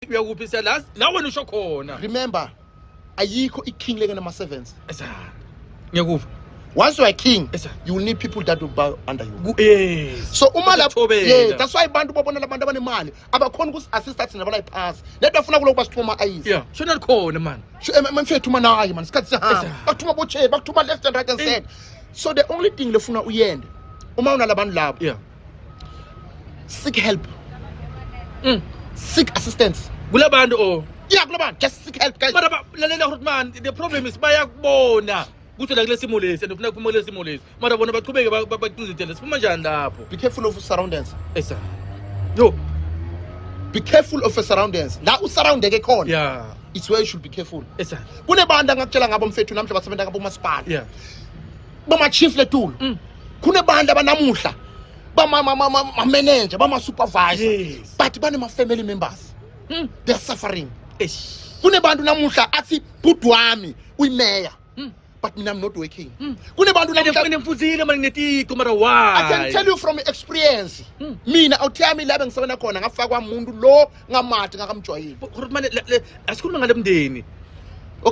uyakuphi siyalazi la wena usho khona. Remember, ayikho iking leke nama servants. Ngiyakuphi. Once you are a king, Yes, sir. you will need people that will bow under you. Yes. So umala Ukuthobela. that's why abantu babona labantu abanemali abakhona ukuassist thina bala ipass. Let bafuna kuloko basithuma eyes. Yeah, shona likhona man. Mfethu mana hayi man isikhathi sihamba. sir. Bakuthuma boche, bakuthuma left and right and center. So the only thing lefuna uyende uma unalabantu labo. Yeah. Seek help. Seek assistance. Kulabantu oh. Yeah, kulabantu just seek help guys. Mara lalela ukuthi man the problem is bayakubona. Kuthi la kulesi simo lesi andifuna kuphuma kulesi simo lesi. Mara bona baqhubeke baqinizitele sifuma njani lapho. Be careful of your surroundings. Esa. Yo. Be careful of your surroundings. La usurroundeke khona. Yeah. It's where you should be careful. Esa. Kunebantu angakutshela ngabo mfethu namhla basebenza ngabo masipala. Yeah. Bama chief letulu. Kunebantu abanamuhla. Bama manager, bama supervisor. Yes. But bane ma family members. They are suffering. Eish. Kunebantu namuhla athi bhuti wami uyimeya. But mina I'm not working. Kunebantu namuhla Ngifuzile manje ngetiko mara why? I can tell you from experience. Mina awuthami la bengisebenza khona ngafakwa umuntu lo ngamathi ngakamjwayini. Ukuthi manje asikhuluma ngale mndeni. Okay.